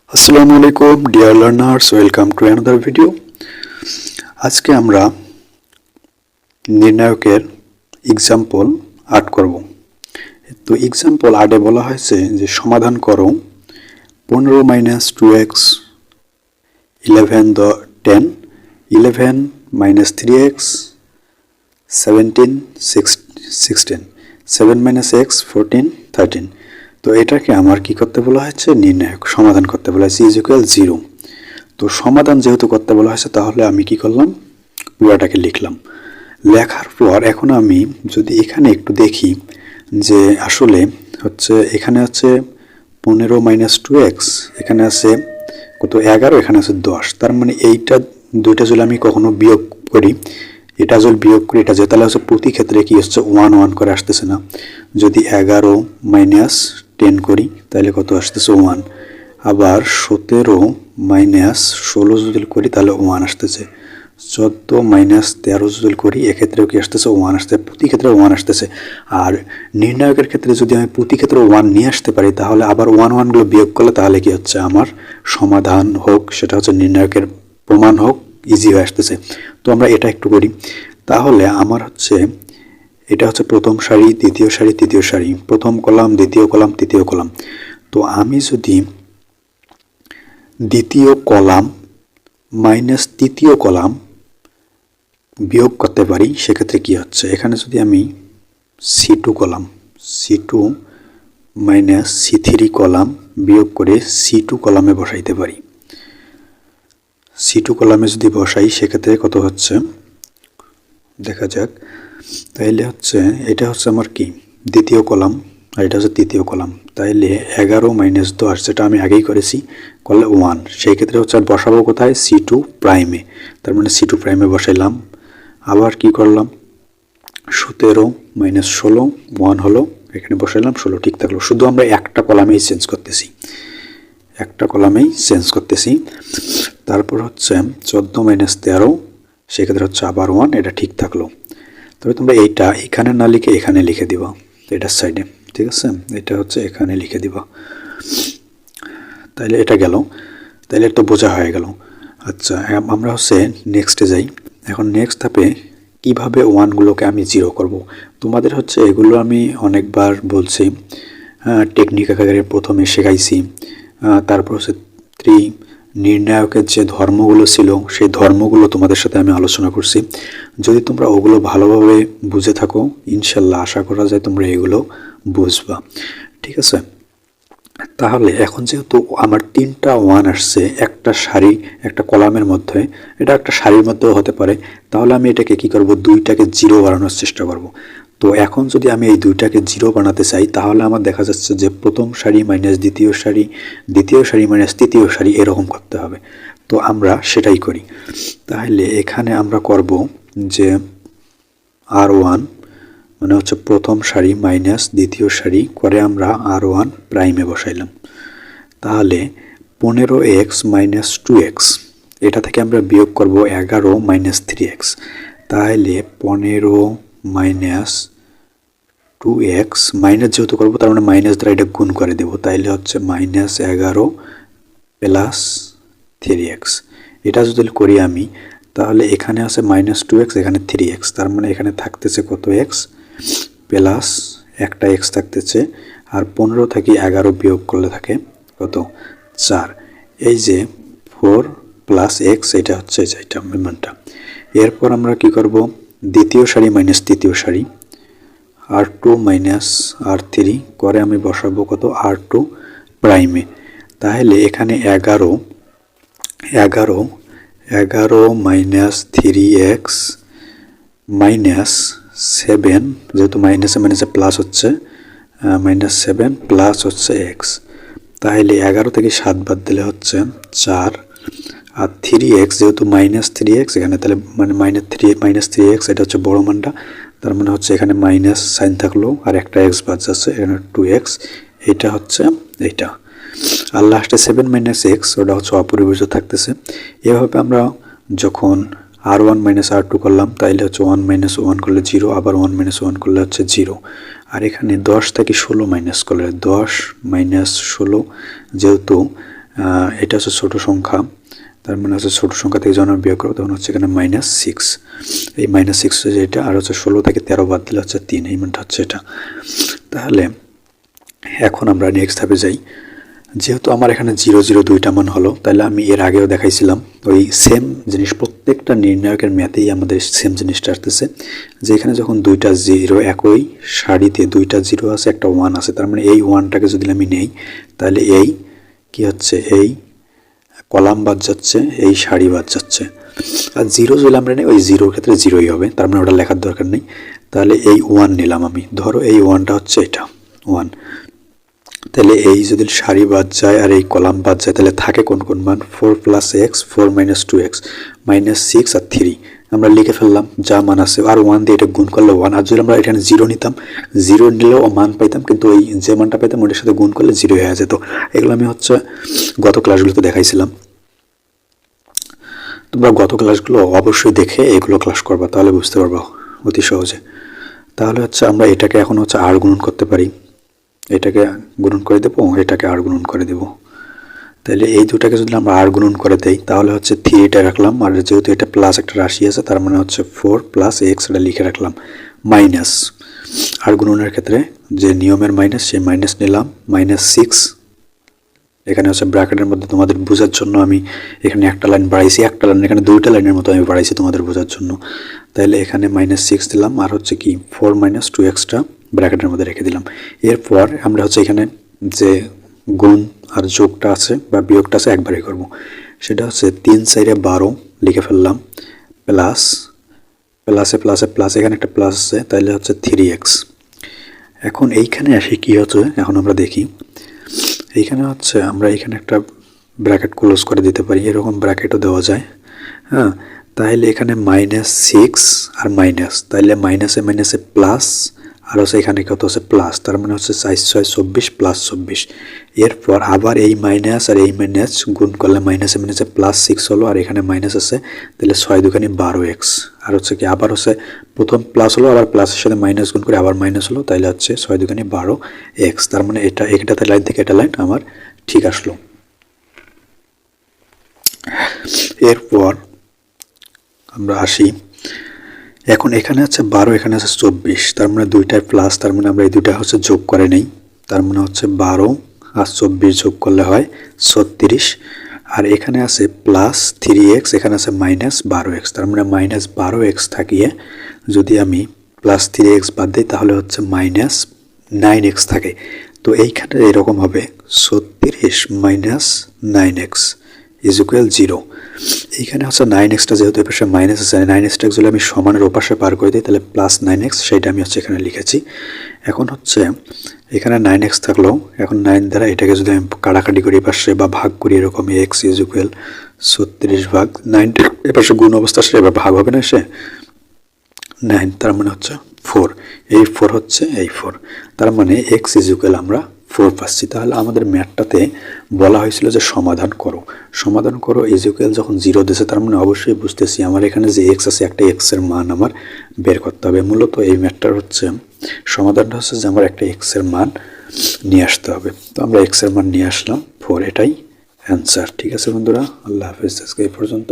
আসসালামু আলাইকুম dear learners, welcome to another video. আজকে আমরা নির্ণায়কের এক্সাম্পল 8 করব। তো এক্সাম্পল 8-এ বলা হয়েছে যে সমাধান করো 15 minus 2x 11 11 minus 3x 17 16 7 minus x 14 13। তো এটাকে আমার কি করতে বলা হয়েছে, নির্ণায়ক সমাধান করতে বলা হয়েছে ইজ ইকুয়াল 0। তো সমাধান যেহেতু করতে বলা হয়েছে তাহলে আমি কি করলাম, পুরাটাকে লিখলাম। লেখার পর এখন আমি যদি এখানে একটু দেখি যে আসলে হচ্ছে এখানে আছে 15 মাইনাস 2x, এখানে আছে কত 11, এখানে আছে 10। তার মানে এইটা দুইটা যদি আমি কখনো বিয়োগ করি, এটা যদি বিয়োগ করি এটা যে, তাহলে হচ্ছে প্রতি ক্ষেত্রে কি হচ্ছে 1 1 করে আসতেছে না। যদি 11 মাইনাস 10 করি তাহলে কত আসতেছে 1। আবার 17 মাইনাস 16 যদি করি তাহলে 1 আসতেছে। 14 মাইনাস 13 যদি করি এক্ষেত্রেও কি আসতেছে 1 আসতেছে, প্রতি ক্ষেত্রে 1 আসতেছে। আর নির্ণায়কের ক্ষেত্রে যদি আমি প্রতি ক্ষেত্রে 1 নিয়ে আসতে পারি তাহলে আবার 1 1 গুলো বিয়োগ করলে তাহলে কি হচ্ছে আমার সমাধান হোক, সেটা হচ্ছে নির্ণায়কের প্রমাণ হোক, ইজি হয়ে আসতেছে। তো আমরা এটা একটু করি। তাহলে আমার হচ্ছে এটা হচ্ছে প্রথম সারি, দ্বিতীয় সারি, তৃতীয় সারি, প্রথম কলাম, দ্বিতীয় কলাম, তৃতীয় কলাম। তো আমি যদি দ্বিতীয় কলাম মাইনাস তৃতীয় কলাম বিয়োগ করতে পারি সেক্ষেত্রে কি হচ্ছে, এখানে যদি আমি C2 column C2 minus C3 column বিয়োগ করে C2 কলামে বসাইতে পারি। C2 কলামে যদি বসাই সেক্ষেত্রে কত হচ্ছে দেখা যাক। তাইলে হচ্ছে এটা হচ্ছে আমার কি দ্বিতীয় কলাম আর এটা হচ্ছে তৃতীয় কলাম। তাইলে 11 মাইনাস 10 যেটা আমি আগেই করেছি করলে 1, সেই ক্ষেত্রে হচ্ছে বসাবো কোথায়, C2 প্রাইমে। তার মানে C2 প্রাইমে বসাইলাম। আবার কি করলাম 17 মাইনাস 16 1 হলো, এখানে বসাইলাম 16, ঠিক থাকলো। শুধু আমরা একটা কলামেই চেঞ্জ করতেছি, তারপর হচ্ছে 14 মাইনাস 13, সেক্ষেত্রে হচ্ছে আবার 1, এটা ঠিক থাকলো। তবে তোমরা এইটা এখানে না লিখে এখানে লিখে দিবা, এটার সাইডে, ঠিক আছে, এটা হচ্ছে এখানে লিখে দিবা। তাইলে এটা গেল, তাইলে তো বোঝা হয়ে গেল। আচ্ছা, আমরা হচ্ছে নেক্সটে যাই। এখন নেক্সট ধাপে কীভাবে 1গুলোকে আমি 0 করব। তোমাদের হচ্ছে এগুলো আমি অনেকবার বলছি, টেকনিক আকারে প্রথমে শেখাইছি। তারপর হচ্ছে নির্ণায়কের যে ধর্মগুলো ছিল সেই ধর্মগুলো তোমাদের সাথে আমি আলোচনা করছি। যদি তোমরা ওগুলো ভালোভাবে বুঝে থাকো ইনশাল্লাহ আশা করা যায় তোমরা এগুলো বুঝবা, ঠিক আছে। তাহলে এখন যেহেতু আমার 3টা 1 আসছে একটা সারি একটা কলামের মধ্যে, এটা একটা সারির মধ্যেও হতে পারে, তাহলে আমি এটাকে কি করব, 2টাকে 0 বানানোর চেষ্টা করব। তো এখন যদি আমি এই 2টাকে 0 বানাতে চাই তাহলে আমার দেখা যাচ্ছে যে প্রথম সারি মাইনাস দ্বিতীয় সারি, দ্বিতীয় সারি মাইনাস তৃতীয় সারি, এরকম করতে হবে। তো আমরা সেটাই করি। তাহলে এখানে আমরা করব যে R1 মানে হচ্ছে প্রথম সারি মাইনাস দ্বিতীয় সারি করে আমরা R1 প্রাইমে বসাইলাম। তাহলে 15x মাইনাস 2x, এটা থেকে আমরা বিয়োগ করব 11 মাইনাস 3x। তাহলে 15 মাইনাস 2x, মাইনাস যেহেতু করবো তার মানে মাইনাস দ্বারা এটা গুণ করে দেবো, তাইলে হচ্ছে মাইনাস 11 প্লাস 3x। এটা যদি করি আমি তাহলে এখানে আছে মাইনাস 2x, এখানে 3x, তার মানে এখানে থাকতেছে কত x প্লাস একটা x থাকতেছে। আর 15 থেকে 11 বিয়োগ করলে থাকে কত 4। এই যে 4 প্লাস x, এটা হচ্ছে এটা মানটা। এরপর আমরা কি করব, দ্বিতীয় সারি মাইনাস তৃতীয় সারি R2 মাইনাস R3 করে আমি বসাবো কত R2 প্রাইমে। তাহলে এখানে 11 মাইনাস 3x মাইনাস 7, যেহেতু মাইনাসে মাইনাসে প্লাস হচ্ছে মাইনাস 7 প্লাস হচ্ছে x। তাহলে 11 থেকে 7 বাদ দিলে হচ্ছে 4, আর 3x যেহেতু মাইনাস 3x এখানে, তাহলে মানে মাইনাস 3x, এটা হচ্ছে বড় মানটা, তার মানে হচ্ছে এখানে মাইনাস সাইন থাকলো আর একটা x বাদ যাচ্ছে, এখানে 2x, এটা হচ্ছে এইটা। আর লাস্টে 7 মাইনাস x, ওটা হচ্ছে অপরিবর্তিত থাকতেছে। এভাবে আমরা যখন R1 মাইনাস R2 করলাম তাইলে হচ্ছে 1 মাইনাস 1 করলে 0, আবার 1 মাইনাস 1 করলে হচ্ছে 0। আর এখানে 10 থেকে 16 মাইনাস করলে 10 মাইনাস 16, যেহেতু এটা হচ্ছে ছোটো সংখ্যা, তার মানে হচ্ছে ছোটো সংখ্যা থেকে যখন আমি বিয়োগ করবো তখন হচ্ছে এখানে -6, এই -6 হচ্ছে এটা, আর হচ্ছে 16 থেকে 13 বাদ দিলে হচ্ছে 3, এই মানটা হচ্ছে এটা। তাহলে এখন আমরা নেক্সট ধাপে যাই। যেহেতু আমার এখানে 0 0 দুইটা মান হলো, তাহলে আমি এর আগেও দেখাইছিলাম ওই সেম জিনিস প্রত্যেকটা নির্ণায়কের ম্যাথেই আমাদের সেম জিনিসটা আসতেছে, যে এখানে যখন দুইটা 0 একই সারিতে দুইটা 0 আছে একটা 1 আছে, তার মানে এই 1টাকে যদি আমি নেই তাহলে এই কি হচ্ছে, এই কলাম বাদ যাচ্ছে, এই সারি বাদ যাচ্ছে। আর 0 যদি আমরা নিই ওই 0 ক্ষেত্রে 0ই হবে, তার মানে ওটা লেখার দরকার নেই। তাহলে এই 1 নিলাম আমি, ধরো এই 1টা হচ্ছে এটা 1, তাহলে এই যদি সারি বাদ যায় আর এই কলাম বাদ যায় তাহলে থাকে কোন কোন মান, 4 + x 4 - 2x -6 আর 3 আমরা লিখে ফেললাম যা মান আছে, আর 1 দিয়ে এটা গুণ করলে 1, আর যদি আমরা এখানে 0 নিতাম 0 নিলেও মান পাইতাম, কিন্তু ওই যে মানটা পাইতাম ওটার সাথে গুণ করলে 0 হয়ে যেত। এগুলো আমি হচ্ছে গত ক্লাসগুলোতে দেখাইছিলাম, তোমরা গত ক্লাসগুলো অবশ্যই দেখে এগুলো ক্লাস করবা, তাহলে বুঝতে পারবা অতি সহজে। তাহলে হচ্ছে আমরা এটাকে এখন হচ্ছে আর গুণন করতে পারি, এটাকে গুণন করে দেবো, এটাকে আর গুণন করে দেবো। তাহলে এই দুটাকে যদি আমরা আর গুণন করে দেই তাহলে হচ্ছে 3টা রাখলাম, আর যেহেতু এটা প্লাস একটা রাশি আছে তার মানে হচ্ছে 4 + x এটা লিখে রাখলাম, মাইনাস আর গুণনের ক্ষেত্রে যে নিয়মের মাইনাস সেই মাইনাস নিলাম, -6 এখানে হচ্ছে ব্র্যাকেটের মধ্যে তোমাদের বোঝার জন্য আমি এখানে একটা লাইন বাড়াইছি, একটা লাইন এখানে দুইটা লাইনের মতো আমি বাড়াইছি তোমাদের বোঝার জন্য। তাহলে এখানে -6 দিলাম, আর হচ্ছে কি 4 - 2xটা ব্র্যাকেটের মধ্যে রেখে দিলাম। এরপর আমরা হচ্ছে এখানে যে গুণ আর যোগটা আছে বা বিয়োগটা আছে একবারই করব, সেটা হচ্ছে 3 × 4 = 12 লিখে ফেললাম, প্লাস প্লাসে প্লাসে প্লাস, এখানে একটা প্লাস আছে তাহলে হচ্ছে 3x। এখন এইখানে আসি কি হচ্ছে, এখন আমরা দেখি এইখানে হচ্ছে আমরা এখানে একটা ব্র্যাকেট ক্লোজ করে দিতে পারি, এরকম ব্র্যাকেটও দেওয়া যায়। হ্যাঁ, তাহলে এখানে -6 আর মাইনাস, তাহলে মাইনাসে মাইনাসে প্লাস, আর হচ্ছে এখানে কত আছে প্লাস, তার মানে হচ্ছে 4 × 6 = 24 + 24। এরপর আবার এই মাইনাস আর এই মাইনাস গুণ করলে মাইনাসে মাইনাসে +6 হলো, আর এখানে মাইনাস আছে তাহলে 6 × 2 = 12x, আর হচ্ছে কি আবার হচ্ছে প্রথম প্লাস হলো আবার প্লাসের সাথে মাইনাস গুণ করে আবার মাইনাস হলো, তাহলে হচ্ছে 6 × 2 = 12x। তার মানে এটাতে লাইন থেকে এটা লাইন আমার ঠিক আসলো। এরপর আমরা আসি, এখন এখানে আছে 12, এখানে আছে 24, তার মানে দুইটাই প্লাস, তার মানে আমরা এই দুইটা হচ্ছে যোগ করে নেই, তার মানে হচ্ছে 12 আর 24 যোগ করলে হয় 36, আর এখানে আছে +3x, এখানে আছে -12x, তার মানে -12x থাকিয়ে যদি আমি +3x বাদ দিই তাহলে হচ্ছে -9x থাকে। তো এইখানে এরকম হবে 36 - 9x = 0। এইখানে হচ্ছে 9xটা যেহেতু এর পাশে মাইনাস আছে, 9xটা যদি আমি সমানের ওপাশে পার করে দিই তাহলে +9x, সেটা আমি হচ্ছে এখানে লিখেছি। এখন হচ্ছে এখানে 9x থাকলো, এখন 9 দ্বারা এটাকে যদি আমি কাটাকাটি করি পাশে বা ভাগ করি, এরকম x = 36 ভাগ 9, এর পাশে গুণ অবস্থা আসলে এবার ভাগ হবে না, সে 9, তার মানে হচ্ছে 4, এই 4 হচ্ছে এই 4, তার মানে x = আমরা 4 পাচ্ছি। তাহলে আমাদের ম্যাথটাতে বলা হয়েছিল যে সমাধান করো ইকুয়াল যখন 0 দিয়েছে, তার মানে অবশ্যই বুঝতেছি আমার এখানে যে x আছে একটা x এর মান আমার বের করতে হবে। মূলত এই ম্যাথটার হচ্ছে সমাধানটা হচ্ছে যে আমার একটা x এর মান নিয়ে আসতে হবে, তো আমরা x এর মান নিয়ে আসলাম 4, এটাই অ্যান্সার। ঠিক আছে বন্ধুরা, আল্লাহ হাফেজ, আজকে এই পর্যন্ত।